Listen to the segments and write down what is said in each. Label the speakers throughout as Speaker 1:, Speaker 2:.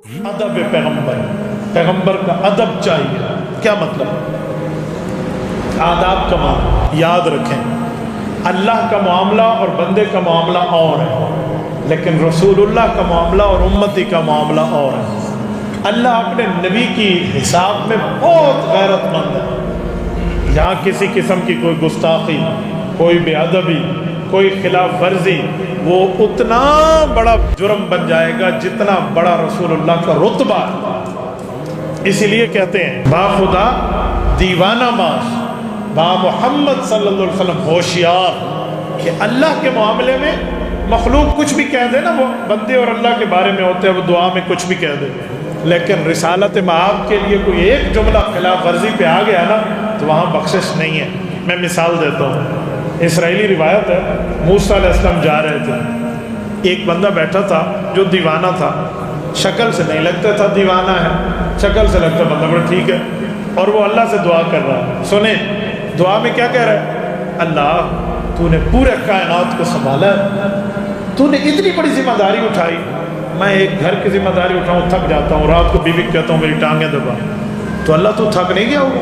Speaker 1: ادب پیغمبر، پیغمبر کا ادب چاہیے۔ کیا مطلب؟ آداب کا معنی یاد رکھیں، اللہ کا معاملہ اور بندے کا معاملہ اور ہے، لیکن رسول اللہ کا معاملہ اور امتی کا معاملہ اور ہے۔ اللہ اپنے نبی کی حساب میں بہت غیرت مند ہے۔ یہاں کسی قسم کی کوئی گستاخی، کوئی بے ادبی، کوئی خلاف ورزی، وہ اتنا بڑا جرم بن جائے گا جتنا بڑا رسول اللہ کا رتبہ ہے۔ اسی لیے کہتے ہیں با خدا دیوانہ باش، با محمد صلی اللہ علیہ وسلم ہوشیار، کہ اللہ کے معاملے میں مخلوق کچھ بھی کہہ دے نا، وہ بندے اور اللہ کے بارے میں ہوتے ہیں، وہ دعا میں کچھ بھی کہہ دے، لیکن رسالت مآب کے لیے کوئی ایک جملہ خلاف ورزی پہ آ گیا نا تو وہاں بخشش نہیں ہے۔ میں مثال دیتا ہوں، اسرائیلی روایت ہے، موسیٰ علیہ السلام جا رہے تھے، ایک بندہ بیٹھا تھا جو دیوانہ تھا، شکل سے نہیں لگتا تھا دیوانہ ہے، شکل سے لگتا بندہ بڑا ٹھیک ہے، اور وہ اللہ سے دعا کر رہا ہے۔ سنیں دعا میں کیا کہہ رہا ہے؟ اللہ تو نے پورے کائنات کو سنبھالا، تو نے اتنی بڑی ذمہ داری اٹھائی، میں ایک گھر کی ذمہ داری اٹھاؤں تھک جاتا ہوں، رات کو بیوی کو کہتا ہوں میری ٹانگیں دبا، تو اللہ تو تھک نہیں گیا ہوگا،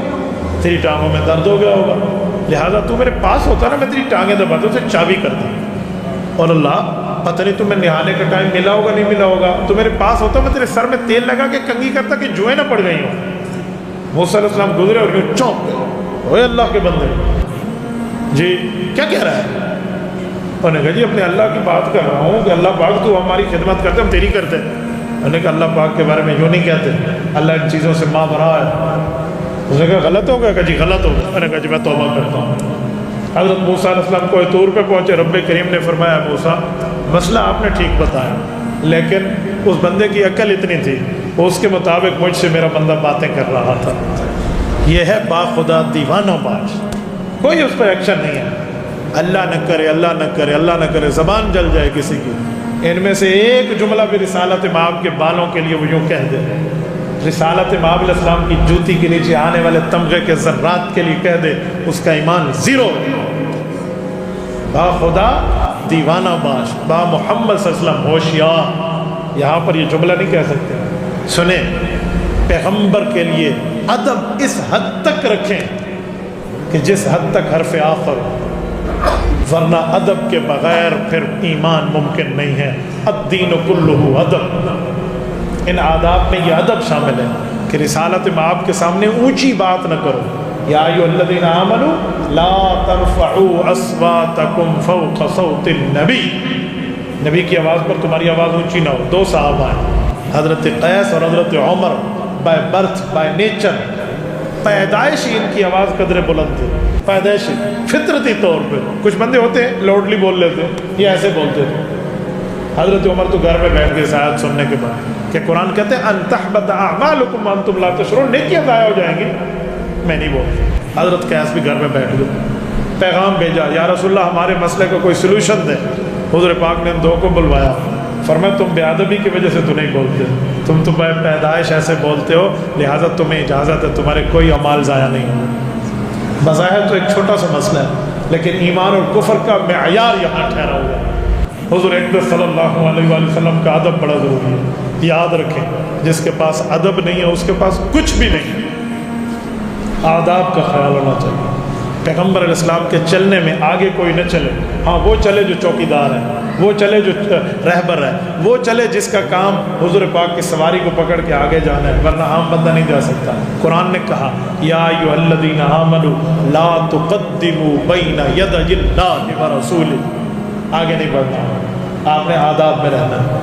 Speaker 1: تیری ٹانگوں میں درد ہو گیا ہوگا، لہٰذا تو میرے پاس ہوتا نا میں تیری ٹانگیں دباتا اسے چابی کرتا، اور اللہ پتہ نہیں تمہیں نہانے کا ٹائم ملا ہوگا نہیں ملا ہوگا، تو میرے پاس ہوتا میں تیرے سر میں تیل لگا کے کنگھی کرتا کہ جوئیں نہ پڑ گئی ہوں۔ موسیٰ علیہ السلام گزرے اور یوں چونک گئے، اوے اللہ کے بندے جی کیا کہہ رہا ہے؟ انہوں نے کہا جی اپنے اللہ کی بات کر رہا ہوں کہ اللہ پاک تو ہماری خدمت کرتے ہم تیری کرتے۔ انہوں نے کہا اللہ پاک کے بارے میں یوں نہیں کہتے، اللہ ان چیزوں سے ماں برا ہے۔ اس نے کہا غلط ہو گیا؟ کہ جی غلط ہو گیا۔ انہوں نے کہا جی میں توبہ کرتا ہوں۔ حضرت موسیٰ علیہ السلام کوہ طور پہ پہنچے، رب کریم نے فرمایا موسیٰ مسئلہ آپ نے ٹھیک بتایا، لیکن اس بندے کی عقل اتنی تھی اس کے مطابق مجھ سے میرا بندہ باتیں کر رہا تھا۔ یہ ہے با خدا دیوانہ باش، کوئی اس پر ایکشن نہیں ہے۔ اللہ نہ کرے، اللہ نہ کرے، اللہ نہ کرے، زبان جل جائے کسی کی، ان میں سے ایک جملہ بھی رسالت مآب کے بالوں کے لیے وہ یوں کہہ دے، رسالت مآب علیہ السلام کی جوتی کے نیچے آنے والے تمغے کے ذرات کے لیے کہہ دے، اس کا ایمان زیرو۔ با خدا دیوانہ باش، با محمد صلی اللہ علیہ وسلم ہوشیار، یہاں پر یہ جملہ نہیں کہہ سکتے۔ سنیں پیغمبر کے لیے ادب اس حد تک رکھیں کہ جس حد تک حرف آخر، ورنہ ادب کے بغیر پھر ایمان ممکن نہیں ہے۔ الدین کلہ ادب، ان آداب میں یہ ادب شامل ہے کہ رسالت مآب کے سامنے اونچی بات نہ کرو۔ یا ایھا الذین آمنوا لا ترفعوا اصواتکم فوق صوت النبی، نبی کی آواز پر تمہاری آواز اونچی نہ ہو۔ دو صحابہ ہیں، حضرت قیس اور حضرت عمر، بائی برتھ بائی نیچر، پیدائشی ان کی آواز قدر بلند تھی، پیدائشی فطرتی طور پہ۔ کچھ بندے ہوتے ہیں لاؤڈلی بول لیتے ہیں، یہ ایسے بولتے تھے۔ حضرت عمر تو گھر میں بیٹھ گئے اس آیت سننے کے بعد کہ قرآن کہتے ہیں ان تحبط اعمالکم وانتم لا تشعرون، نیکیاں ضائع ہو جائیں گی، میں نہیں بولتا۔ حضرت قیس بھی گھر میں بیٹھ گئے، پیغام بھیجا یا رسول اللہ ہمارے مسئلے کو کوئی سلوشن دیں۔ حضور پاک نے ان دو کو بلوایا، فرمایا تم بے ادبی کی وجہ سے تو نہیں بولتے، تم تو پیدائش ایسے بولتے ہو، لہٰذا تمہیں اجازت ہے، تمہارے کوئی اعمال ضائع نہیں ہوں۔ بظاہر تو ایک چھوٹا سا مسئلہ ہے، لیکن ایمان اور کفر کا معیار یہاں ٹھہرا ہوا ہے۔ حضور اقدس صلی اللہ علیہ وآلہ وسلم کا ادب بڑا ضروری ہے، یاد رکھیں جس کے پاس ادب نہیں ہے اس کے پاس کچھ بھی نہیں ہے۔ آداب کا خیال ہونا چاہیے۔ پیغمبر علیہ السلام کے چلنے میں آگے کوئی نہ چلے، ہاں وہ چلے جو چوکیدار ہے، وہ چلے جو رہبر ہے، وہ چلے جس کا کام حضور پاک کی سواری کو پکڑ کے آگے جانا ہے، ورنہ عام بندہ نہیں جا سکتا۔ قرآن نے کہا یا ایھا الذین آمنوا لا تقدموا بین یدی اللہ ورسولہ، آگے نہیں بڑھنا، آپ نے آداب میں رہنا ہے۔